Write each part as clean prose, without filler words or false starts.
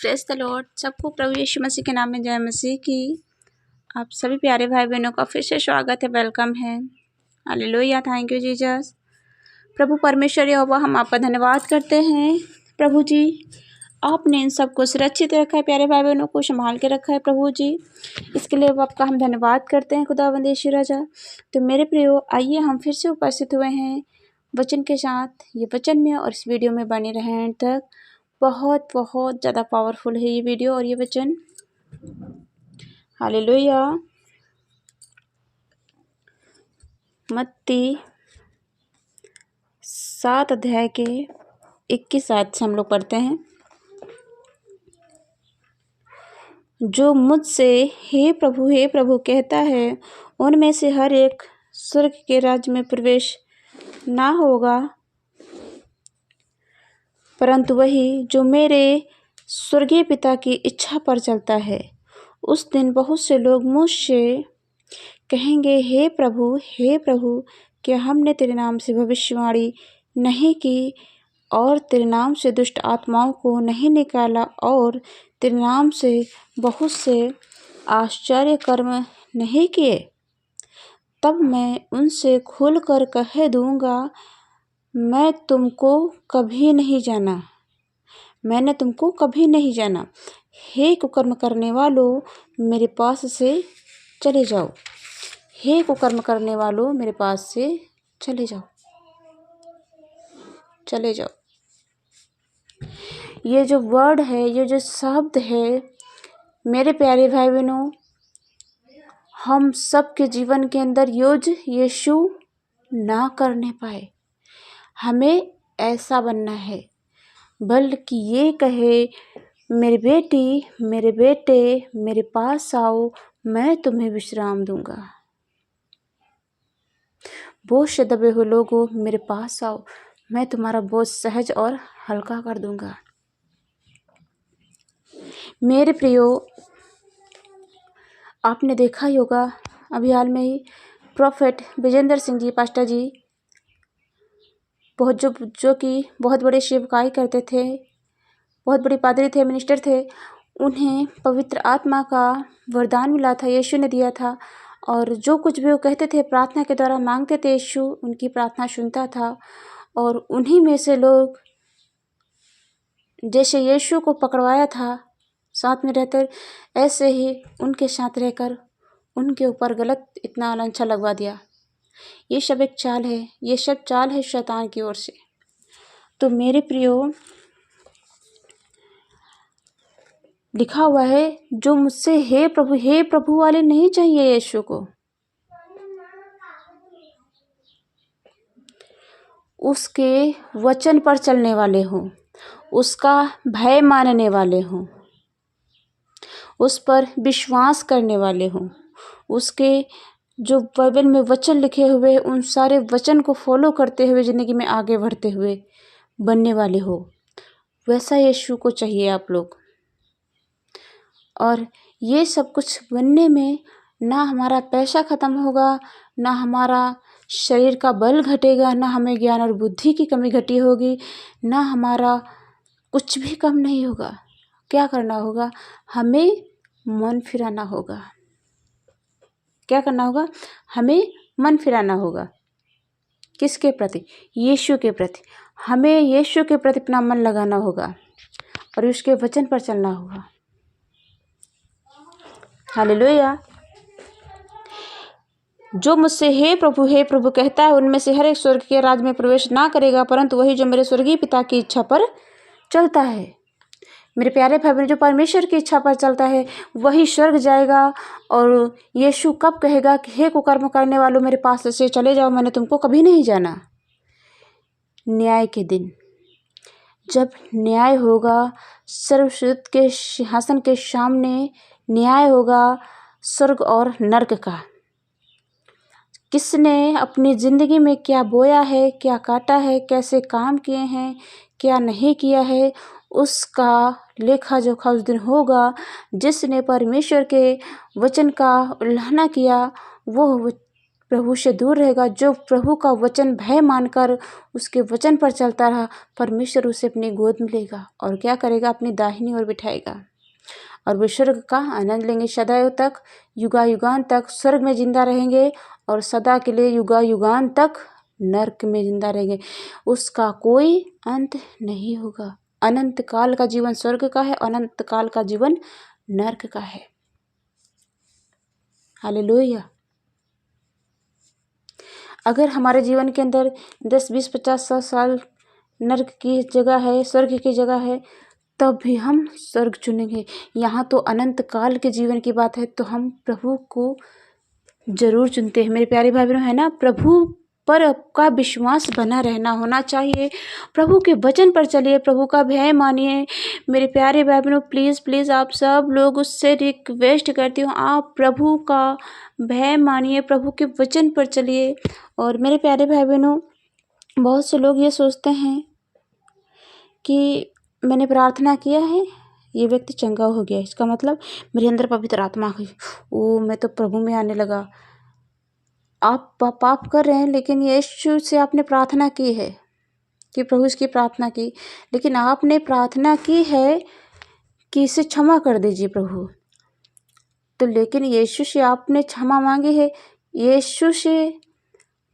Praise the Lord. सबको प्रभु यीशु मसीह के नाम में जय मसीह की। आप सभी प्यारे भाई बहनों का फिर से स्वागत है, वेलकम है। Hallelujah, thank you Jesus. प्रभु परमेश्वर यहोवा, हम आपका धन्यवाद करते हैं। प्रभु जी, आपने इन सबको सुरक्षित रखा है, प्यारे भाई बहनों को संभाल के रखा है प्रभु जी। इसके लिए आपका हम धन्यवाद करते हैं खुदावंद यीशु राजा। तो मेरे प्रियो, आइए हम फिर से उपस्थित हुए हैं वचन के साथ। ये वचन में और इस वीडियो में बने रहें एंड तक। बहुत बहुत ज़्यादा पावरफुल है ये वीडियो और ये वचन। हालेलुया। मत्ती 7 अध्याय के 21 आयत से हम लोग पढ़ते हैं। जो मुझसे हे प्रभु कहता है, उनमें से हर एक स्वर्ग के राज्य में प्रवेश ना होगा, परंतु वही जो मेरे स्वर्गीय पिता की इच्छा पर चलता है। उस दिन बहुत से लोग मुझसे कहेंगे, हे प्रभु, क्या हमने तेरे नाम से भविष्यवाणी नहीं की, और तेरे नाम से दुष्ट आत्माओं को नहीं निकाला, और तेरे नाम से बहुत से आश्चर्य कर्म नहीं किए? तब मैं उनसे खुलकर कह दूंगा, मैंने तुमको कभी नहीं जाना। हे कुकर्म करने वालों, मेरे पास से चले जाओ। हे कुकर्म करने वालों, मेरे पास से चले जाओ। ये जो वर्ड है, ये जो शब्द है, मेरे प्यारे भाई बहनों, हम सब के जीवन के अंदर यूज यीशु ना करने पाए। हमें ऐसा बनना है, बल्कि ये कहे, मेरी बेटी, मेरे बेटे, मेरे पास आओ, मैं तुम्हें विश्राम दूंगा। बोझ से दबे हुए लोगों, मेरे पास आओ, मैं तुम्हारा बोझ सहज और हल्का कर दूंगा। मेरे प्रियो, आपने देखा ही होगा, अभी हाल में ही प्रोफेट विजेंद्र सिंह जी, पास्टर जी, जो कि बहुत बड़े सेवकाई करते थे, बहुत बड़े पादरी थे, मिनिस्टर थे। उन्हें पवित्र आत्मा का वरदान मिला था, यीशु ने दिया था। और जो कुछ भी वो कहते थे, प्रार्थना के द्वारा मांगते थे, यीशु उनकी प्रार्थना सुनता था। और उन्हीं में से लोग, जैसे यीशु को पकड़वाया था साथ में रहकर, ऐसे ही उनके साथ रहकर उनके ऊपर गलत इतना लांछन लगवा दिया। ये सब एक चाल है, ये सब चाल है शैतान की ओर से। तो मेरे प्रियो, लिखा हुआ है, जो मुझसे हे प्रभु वाले नहीं चाहिए यीशु को। उसके वचन पर चलने वाले हों, उसका भय मानने वाले हों, उस पर विश्वास करने वाले हों, उसके जो बाइबल में वचन लिखे हुए, उन सारे वचन को फॉलो करते हुए ज़िंदगी में आगे बढ़ते हुए बनने वाले हो। वैसा यीशु को चाहिए आप लोग। और ये सब कुछ बनने में ना हमारा पैसा ख़त्म होगा, ना हमारा शरीर का बल घटेगा, ना हमें ज्ञान और बुद्धि की कमी घटी होगी, ना हमारा कुछ भी कम नहीं होगा। क्या करना होगा? हमें मन फिराना होगा। क्या करना होगा? हमें मन फिराना होगा। किसके प्रति? यीशु के प्रति। हमें यीशु के प्रति अपना मन लगाना होगा और उसके वचन पर चलना होगा। हालेलुया। जो मुझसे हे प्रभु कहता है, उनमें से हर एक स्वर्ग के राज्य में प्रवेश ना करेगा, परंतु वही जो मेरे स्वर्गीय पिता की इच्छा पर चलता है। मेरे प्यारे भाई बहन, जो परमेश्वर की इच्छा पर चलता है वही स्वर्ग जाएगा। और यीशु कब कहेगा कि हे कुकर्म करने वालों, मेरे पास से चले जाओ, मैंने तुमको कभी नहीं जाना? न्याय के दिन, जब न्याय होगा, सर्वश्रेष्ठ के सिंहासन के सामने न्याय होगा, स्वर्ग और नरक का। किसने अपनी ज़िंदगी में क्या बोया है, क्या काटा है, कैसे काम किए हैं, क्या नहीं किया है, उसका लेखा जोखा उस दिन होगा। जिसने परमेश्वर के वचन का उल्लंघन किया, वो प्रभु से दूर रहेगा, जो प्रभु का वचन भय मानकर उसके वचन पर चलता रहा, परमेश्वर उसे अपनी गोद में लेगा और क्या करेगा, अपनी दाहिनी ओर बिठाएगा और वे स्वर्ग का आनंद लेंगे। सदैव तक, युगा युगान तक स्वर्ग में जिंदा रहेंगे और सदा के लिए युगा युगान तक नरक में जिंदा रहेंगे। उसका कोई अंत नहीं होगा। अनंत काल का जीवन स्वर्ग का है, अनंत काल का जीवन नरक का है। हालेलुया। अगर हमारे जीवन के अंदर 10, 20, 50, 100 साल नरक की जगह है, स्वर्ग की जगह है, तब भी हम स्वर्ग चुनेंगे। यहाँ तो अनंत काल के जीवन की बात है, तो हम प्रभु को जरूर चुनते हैं। मेरे प्यारे भाई बहनों, है ना, प्रभु पर आपका विश्वास बना रहना होना चाहिए। प्रभु के वचन पर चलिए, प्रभु का भय मानिए। मेरे प्यारे भाई बहनों, प्लीज़ प्लीज़ आप सब लोग उससे रिक्वेस्ट करती हूँ, आप प्रभु का भय मानिए, प्रभु के वचन पर चलिए। और मेरे प्यारे भाई बहनों, बहुत से लोग ये सोचते हैं कि मैंने प्रार्थना किया है, ये व्यक्ति चंगा हो गया, इसका मतलब मेरे अंदर पवित्र आत्मा हुई, ओ मैं तो प्रभु में आने लगा। आप पाप कर रहे हैं, लेकिन यीशु से आपने प्रार्थना की है कि प्रभु इसकी प्रार्थना की, लेकिन आपने प्रार्थना की है कि इसे क्षमा कर दीजिए प्रभु, तो लेकिन यीशु से आपने क्षमा मांगी है, यीशु से,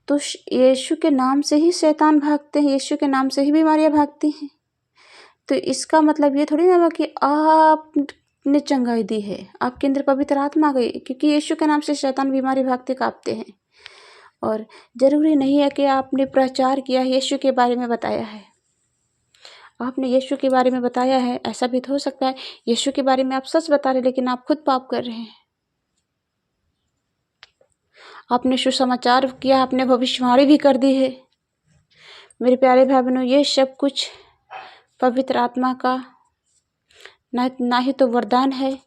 तो यीशु के नाम से ही शैतान भागते हैं, यीशु के नाम से ही बीमारियां भागती हैं। तो इसका मतलब ये थोड़ी ना कि आपने चंगाई दी है, आपके अंदर पवित्र आत्मा गई, क्योंकि यीशु के नाम से शैतान बीमारी भागते कांपते हैं। और ज़रूरी नहीं है कि आपने प्रचार किया, यीशु के बारे में बताया है, आपने यीशु के बारे में बताया है, ऐसा भी तो हो सकता है यीशु के बारे में आप सच बता रहे, लेकिन आप खुद पाप कर रहे हैं। आपने सुसमाचार किया, आपने भविष्यवाणी भी कर दी है। मेरे प्यारे भाई बहनों, ये सब कुछ पवित्र आत्मा का ना ही तो वरदान है,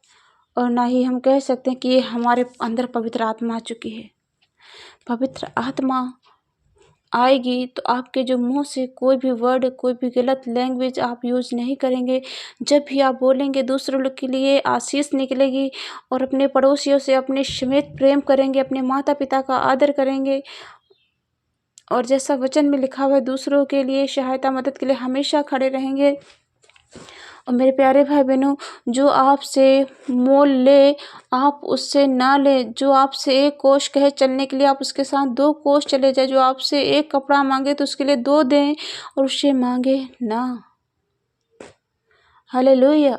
और ना ही हम कह सकते हैं कि ये हमारे अंदर पवित्र आत्मा आ चुकी है। पवित्र आत्मा आएगी तो आपके जो मुंह से कोई भी वर्ड, कोई भी गलत लैंग्वेज आप यूज़ नहीं करेंगे। जब भी आप बोलेंगे, दूसरों लोग के लिए आशीष निकलेगी, और अपने पड़ोसियों से अपने समेत प्रेम करेंगे, अपने माता पिता का आदर करेंगे, और जैसा वचन में लिखा हुआ है, दूसरों के लिए सहायता मदद के लिए हमेशा खड़े रहेंगे। और मेरे प्यारे भाई बहनों, जो आपसे मोल ले आप उससे ना ले, जो आपसे 1 कोस कहे चलने के लिए आप उसके साथ 2 कोस चले जाए, जो आपसे 1 कपड़ा मांगे तो उसके लिए 2 दें, और उससे मांगे ना। हालेलुया।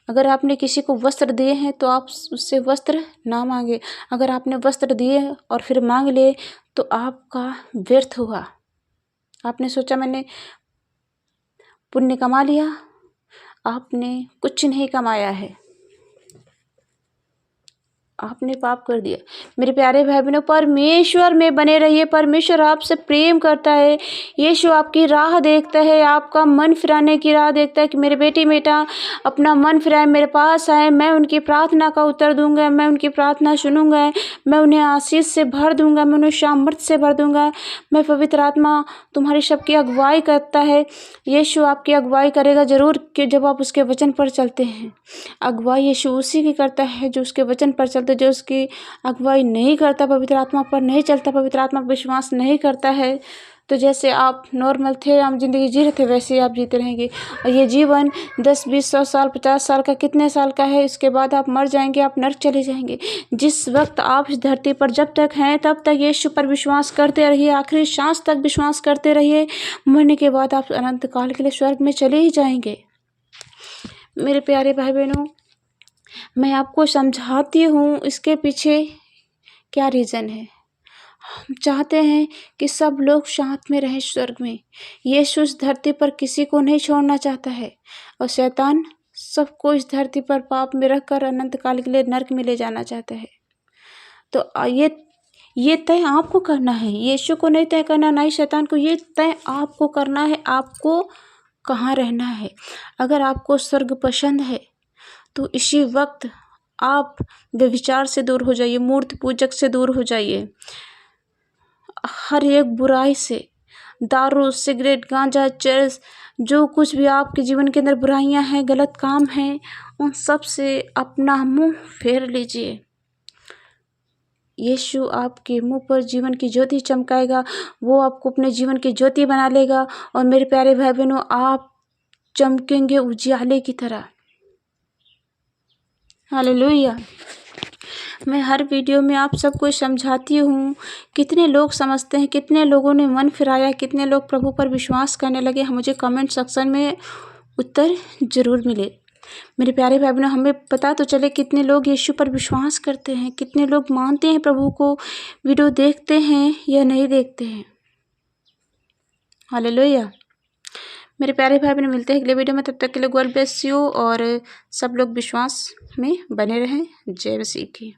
अगर आपने किसी को वस्त्र दिए हैं तो आप उससे वस्त्र ना मांगे। अगर आपने वस्त्र दिए और फिर मांग लिए तो आपका व्यर्थ हुआ। आपने सोचा मैंने पुण्य कमा लिया, आपने कुछ नहीं कमाया है, आपने पाप कर दिया। मेरे प्यारे भाई बहनों, परमेश्वर में बने रहिए। परमेश्वर आपसे प्रेम करता है। यीशु आपकी राह देखता है, आपका मन फिराने की राह देखता है कि मेरे बेटा अपना मन फिराए, मेरे पास आए, मैं उनकी प्रार्थना का उत्तर दूंगा, मैं उनकी प्रार्थना सुनूंगा, मैं उन्हें आशीष से भर दूंगा, मैं उन्हें सामर्थ्य से भर दूंगा। मैं पवित्र आत्मा तुम्हारी सबकी अगुवाई करता है। यीशु आपकी अगुवाई करेगा ज़रूर, कि जब आप उसके वचन पर चलते हैं। अगुवाई यीशु उसी की करता है जो उसके वचन पर चलते, जो उसकी अगुवाई नहीं करता, पवित्र आत्मा पर नहीं चलता, पवित्र आत्मा पर विश्वास नहीं करता है, तो जैसे आप नॉर्मल थे, हम जिंदगी जी रहे थे, वैसे ही आप जीते रहेंगे। और ये जीवन 10, 20, 100 साल, 50 साल का, कितने साल का है, इसके बाद आप मर जाएंगे, आप नरक चले जाएंगे। जिस वक्त आप इस धरती पर जब तक हैं, तब तक यीशु पर विश्वास करते रहिए, आखिरी सांस तक विश्वास करते रहिए। मरने के बाद आप अनंत काल के लिए स्वर्ग में चले ही जाएंगे। मेरे प्यारे भाई बहनों, मैं आपको समझाती हूँ इसके पीछे क्या रीज़न है। हम चाहते हैं कि सब लोग साथ में रहें स्वर्ग में। यीशु इस धरती पर किसी को नहीं छोड़ना चाहता है, और शैतान सबको इस धरती पर पाप में रखकर अनंत काल के लिए नरक में ले जाना चाहता है। तो ये तय आपको करना है, यीशु को नहीं तय करना, ना ही शैतान को। ये तय आपको करना है, आपको कहाँ रहना है। अगर आपको स्वर्ग पसंद है तो इसी वक्त आप व्यभिचार से दूर हो जाइए, मूर्ति पूजक से दूर हो जाइए, हर एक बुराई से, दारू, सिगरेट, गांजा, चरस, जो कुछ भी आपके जीवन के अंदर बुराइयां हैं, गलत काम हैं, उन सब से अपना मुंह फेर लीजिए। यीशु आपके मुंह पर जीवन की ज्योति चमकाएगा, वो आपको अपने जीवन की ज्योति बना लेगा। और मेरे प्यारे भाई बहनों, आप चमकेंगे उजियाले की तरह। हालेलुया। मैं हर वीडियो में आप सबको समझाती हूँ। कितने लोग समझते हैं, कितने लोगों ने मन फिराया, कितने लोग प्रभु पर विश्वास करने लगे, मुझे कमेंट सेक्शन में उत्तर ज़रूर मिले। मेरे प्यारे भाई बहनों, हमें पता तो चले कितने लोग यीशु पर विश्वास करते हैं, कितने लोग मानते हैं प्रभु को, वीडियो देखते हैं या नहीं देखते हैं। हालेलुया। मेरे प्यारे भाई बहनों, मिलते हैं अगले वीडियो में। तब तक के लिए गॉड ब्लेस यू और सब लोग विश्वास में बने रहें। जय मसीह की।